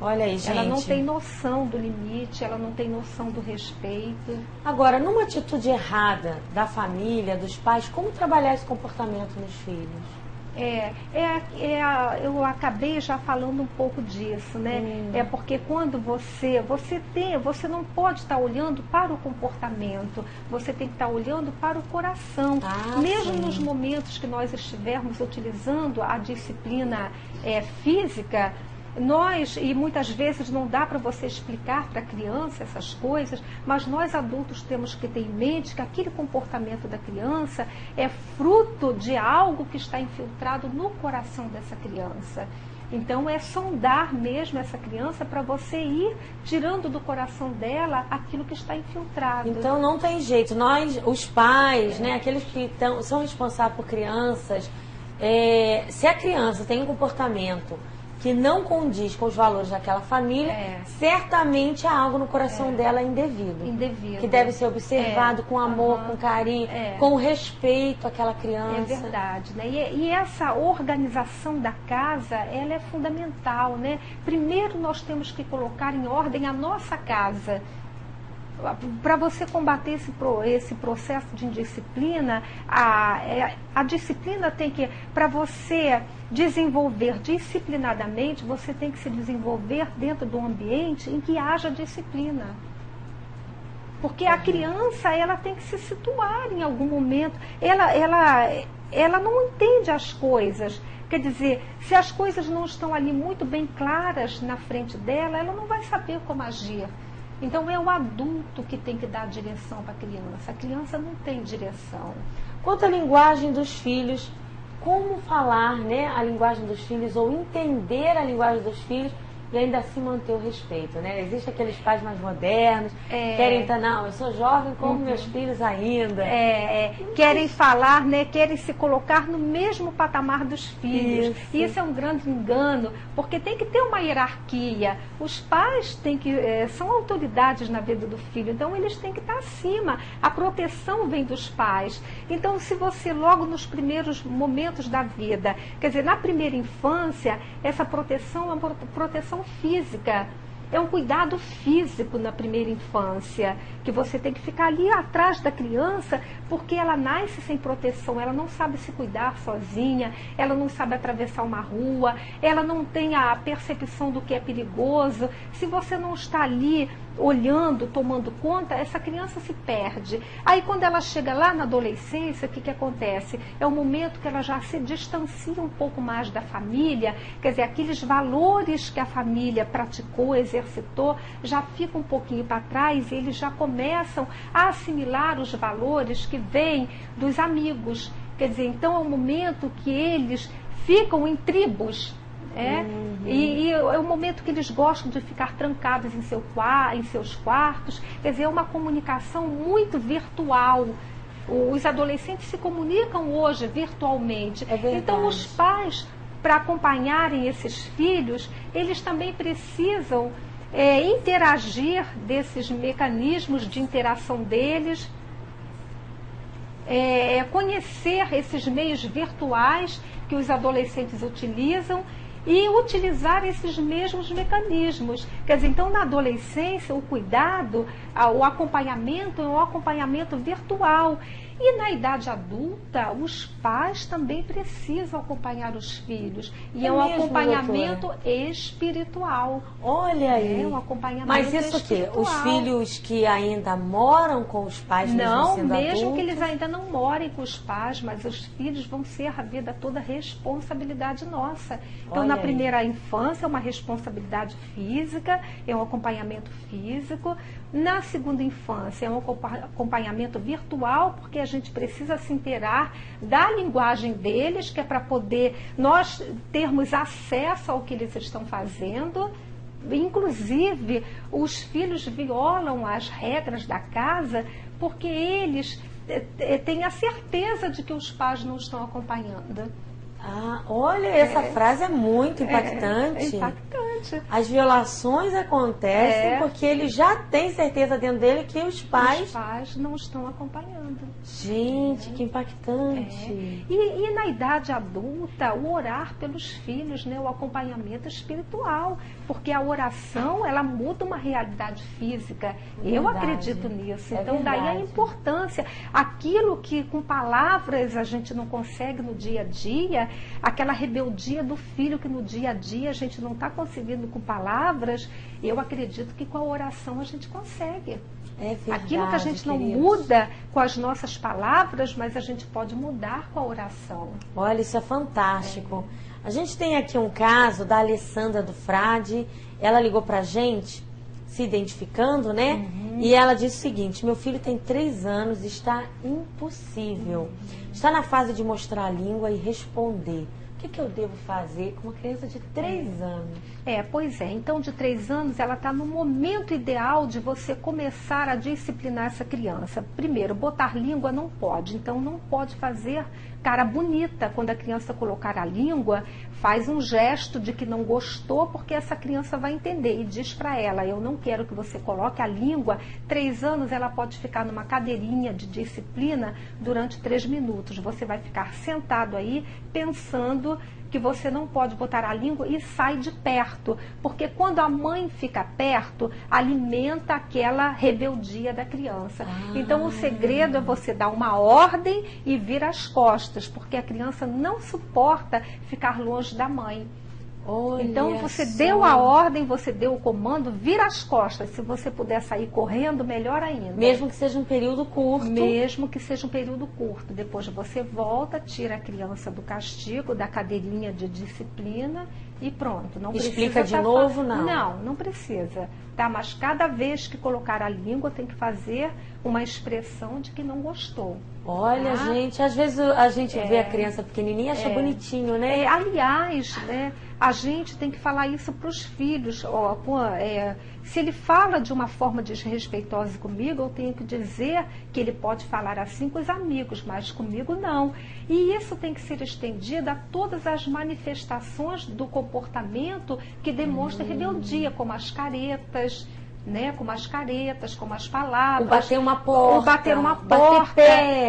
Olha aí, gente. Ela não tem noção do limite, ela não tem noção do respeito. Agora, numa atitude errada da família, dos pais, como trabalhar esse comportamento nos filhos? Eu acabei já falando um pouco disso, né? É porque quando você não pode estar olhando para o comportamento, você tem que estar olhando para o coração. Mesmo nos momentos que nós estivermos utilizando a disciplina física, e muitas vezes não dá para você explicar para a criança essas coisas, mas nós adultos temos que ter em mente que aquele comportamento da criança é fruto de algo que está infiltrado no coração dessa criança. Então é sondar mesmo essa criança para você ir tirando do coração dela aquilo que está infiltrado. Então não tem jeito, nós, os pais, né, aqueles que são responsáveis por crianças, se a criança tem um comportamento que não condiz com os valores daquela família, certamente há algo no coração dela indevido. Que deve ser observado com amor, com carinho, com respeito àquela criança. É verdade, né? E essa organização da casa, ela é fundamental, né? Primeiro nós temos que colocar em ordem a nossa casa. Para você combater esse processo de indisciplina, a disciplina tem que, para você desenvolver disciplinadamente, você tem que se desenvolver dentro do ambiente em que haja disciplina. Porque a criança, ela tem que se situar em algum momento, ela não entende as coisas. Quer dizer, se as coisas não estão ali muito bem claras na frente dela, ela não vai saber como agir. Então é o adulto que tem que dar direção para a criança não tem direção. Quanto à linguagem dos filhos, como falar, né, a linguagem dos filhos ou entender a linguagem dos filhos e ainda assim manter o respeito, né? Existem aqueles pais mais modernos, querem estar, não, eu sou jovem como meus filhos ainda. Querem falar, né? Querem se colocar no mesmo patamar dos filhos. Isso é um grande engano, porque tem que ter uma hierarquia. Os pais são autoridades na vida do filho, então eles têm que estar acima. A proteção vem dos pais. Então, se você logo nos primeiros momentos da vida, quer dizer, na primeira infância, essa proteção é uma proteção física, é um cuidado físico na primeira infância, que você tem que ficar ali atrás da criança, porque ela nasce sem proteção, ela não sabe se cuidar sozinha, ela não sabe atravessar uma rua, ela não tem a percepção do que é perigoso. Se você não está ali olhando, tomando conta, essa criança se perde. Aí quando ela chega lá na adolescência, o que acontece? É o momento que ela já se distancia um pouco mais da família, quer dizer, aqueles valores que a família praticou, exercitou, já ficam um pouquinho para trás e eles já começam a assimilar os valores que vêm dos amigos. Quer dizer, então é um momento que eles ficam em tribos. E é o momento que eles gostam de ficar trancados em seus quartos. Quer dizer, é uma comunicação muito virtual. Os adolescentes se comunicam hoje virtualmente. Então os pais, para acompanharem esses filhos, eles também precisam interagir desses mecanismos de interação deles, conhecer esses meios virtuais que os adolescentes utilizam e utilizar esses mesmos mecanismos. Quer dizer, então na adolescência o cuidado, o acompanhamento é um acompanhamento virtual. E na idade adulta, os pais também precisam acompanhar os filhos. E é um acompanhamento espiritual. Olha aí. É um acompanhamento Mas isso espiritual. Os filhos que ainda moram com os pais, não, mesmo mesmo que eles ainda não morem com os pais, mas os filhos vão ser a vida toda responsabilidade nossa. Então, na primeira infância, é uma responsabilidade física, é um acompanhamento físico. Na segunda infância, é um acompanhamento virtual, porque a gente precisa se inteirar da linguagem deles, que é para poder nós termos acesso ao que eles estão fazendo. Inclusive, os filhos violam as regras da casa porque eles têm a certeza de que os pais não estão acompanhando. Olha, essa frase é muito impactante. É impactante. As violações acontecem porque ele já tem certeza dentro dele que os pais não estão acompanhando. chorando. Gente, que impactante. E na idade adulta, o orar pelos filhos, né? O acompanhamento espiritual, porque a oração, ela muda uma realidade física. Eu acredito nisso. Então, daí a importância. Aquilo que com palavras a gente não consegue no dia a dia, aquela rebeldia do filho que no dia a dia a gente não está conseguindo com palavras, eu acredito que com a oração a gente consegue. É verdade, aquilo que a gente não muda com as nossas palavras, mas a gente pode mudar com a oração. Olha, isso é fantástico. A gente tem aqui um caso da Alessandra do Frade. Ela ligou pra gente, se identificando, né? E ela disse o seguinte: meu filho tem 3 anos e está impossível. Está na fase de mostrar a língua e responder. O que eu devo fazer com uma criança de 3 anos? Pois é. Então, de 3 anos, ela está no momento ideal de você começar a disciplinar essa criança. Primeiro, botar língua não pode. Então, não pode fazer cara bonita. Quando a criança colocar a língua, faz um gesto de que não gostou, porque essa criança vai entender. E diz para ela: eu não quero que você coloque a língua. 3 anos, ela pode ficar numa cadeirinha de disciplina durante 3 minutos. Você vai ficar sentado aí, pensando que você não pode botar a língua e sai de perto, porque quando a mãe fica perto, alimenta aquela rebeldia da criança. Então o segredo é você dar uma ordem e vir às costas, porque a criança não suporta ficar longe da mãe. Então você deu a ordem, você deu o comando, vira as costas. Se você puder sair correndo, melhor ainda. Mesmo que seja um período curto. Mesmo que seja um período curto. Depois você volta, tira a criança do castigo, da cadeirinha de disciplina e pronto. Não explica precisa de novo, não? Não precisa. Tá? Mas cada vez que colocar a língua, tem que fazer uma expressão de que não gostou. Olha, gente, às vezes a gente vê a criança pequenininha e acha bonitinho, né? Aliás, né, a gente tem que falar isso para os filhos. Se ele fala de uma forma desrespeitosa comigo, eu tenho que dizer que ele pode falar assim com os amigos, mas comigo não. E isso tem que ser estendido a todas as manifestações do comportamento que demonstram rebeldia, como as caretas, né, como as caretas, como as palavras. O bater uma porta. O bater uma porta.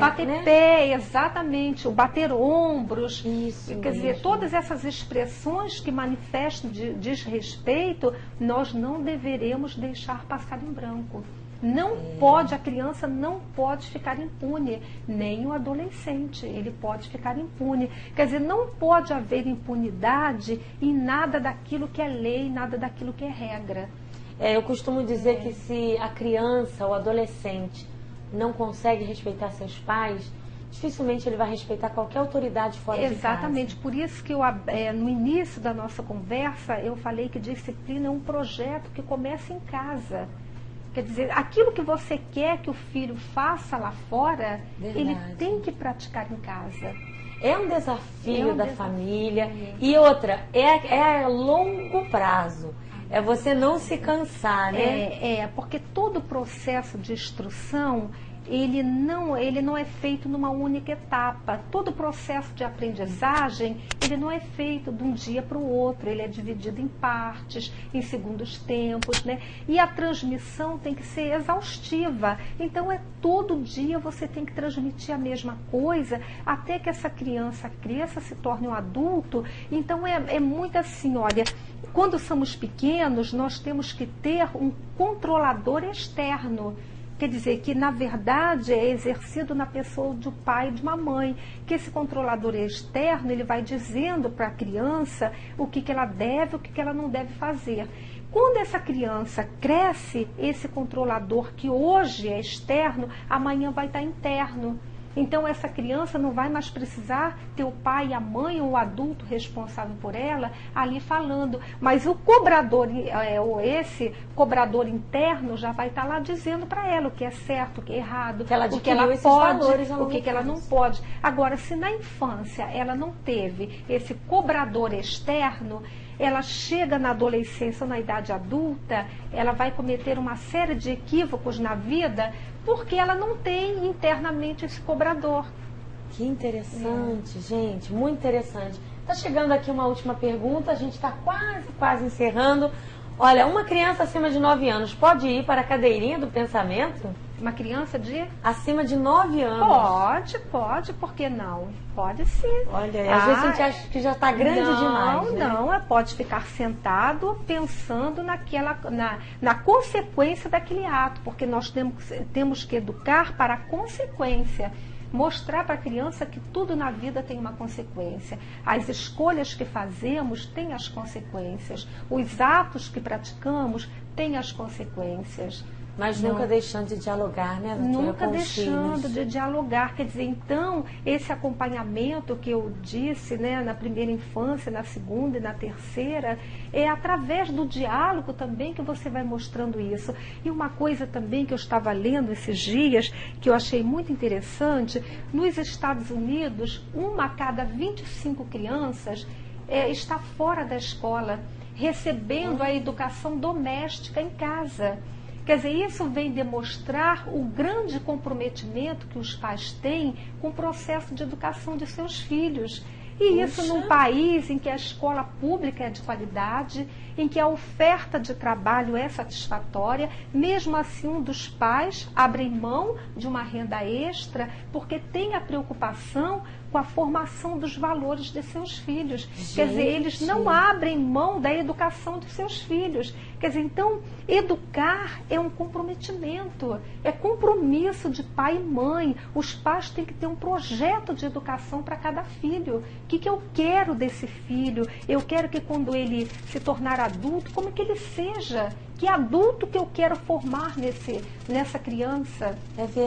Bater pé, exatamente. O bater ombros. Isso Quer mesmo. dizer, todas essas expressões que manifestam desrespeito, nós não deveremos deixar passar em branco. Não pode, a criança não pode ficar impune, nem o adolescente, ele pode ficar impune. Quer dizer, não pode haver impunidade em nada daquilo que é lei, nada daquilo que é regra. Eu costumo dizer que se a criança ou adolescente não consegue respeitar seus pais, dificilmente ele vai respeitar qualquer autoridade fora de casa. Exatamente, por isso que no início da nossa conversa eu falei que disciplina é um projeto que começa em casa. Quer dizer, aquilo que você quer que o filho faça lá fora, ele tem que praticar em casa. É um desafio da família. E outra, é a longo prazo. É você não se cansar, né? Porque todo o processo de instrução, ele não é feito numa única etapa. Todo o processo de aprendizagem, ele não é feito de um dia para o outro. Ele é dividido em partes, em segundos tempos, né? E a transmissão tem que ser exaustiva. Então, todo dia você tem que transmitir a mesma coisa até que essa criança cresça, se torne um adulto. Então, é muito assim, olha, quando somos pequenos, nós temos que ter um controlador externo. Quer dizer, que na verdade é exercido na pessoa de um pai e de uma mãe, que esse controlador externo, ele vai dizendo para a criança o que ela deve, o que ela não deve fazer. Quando essa criança cresce, esse controlador que hoje é externo, amanhã vai estar interno. Então essa criança não vai mais precisar ter o pai, a mãe ou o adulto responsável por ela ali falando. Mas o cobrador, ou esse cobrador interno já vai estar lá dizendo para ela o que é certo, o que é errado, o que ela pode, o que ela não pode. Agora, se na infância ela não teve esse cobrador externo, ela chega na adolescência ou na idade adulta, ela vai cometer uma série de equívocos na vida porque ela não tem internamente esse cobrador. Que interessante, gente, muito interessante. Está chegando aqui uma última pergunta, a gente está quase encerrando. Olha, uma criança acima de 9 anos pode ir para a cadeirinha do pensamento? Uma criança de... Acima de 9 anos. Pode, por que não? Pode sim. Olha, às vezes a gente acha que já está grande demais, né? Não, pode ficar sentado pensando na consequência daquele ato, porque nós temos que educar para a consequência. Mostrar para a criança que tudo na vida tem uma consequência. As escolhas que fazemos têm as consequências. Os atos que praticamos têm as consequências. Mas nunca deixando de dialogar, né, doutora? Nunca deixando de dialogar. Quer dizer, então, esse acompanhamento que eu disse, né, na primeira infância, na segunda e na terceira, é através do diálogo também que você vai mostrando isso. E uma coisa também que eu estava lendo esses dias, que eu achei muito interessante, nos Estados Unidos, 1 a cada 25 crianças está fora da escola, recebendo a educação doméstica em casa. Quer dizer, isso vem demonstrar o grande comprometimento que os pais têm com o processo de educação de seus filhos. E isso num país em que a escola pública é de qualidade, em que a oferta de trabalho é satisfatória, mesmo assim um dos pais abre mão de uma renda extra porque tem a preocupação com a formação dos valores de seus filhos. Quer dizer, eles não abrem mão da educação dos seus filhos. Quer dizer, então, educar é um comprometimento, é compromisso de pai e mãe. Os pais têm que ter um projeto de educação para cada filho. O que eu quero desse filho? Eu quero que quando ele se tornar adulto, como que ele seja? Que adulto que eu quero formar nessa criança? É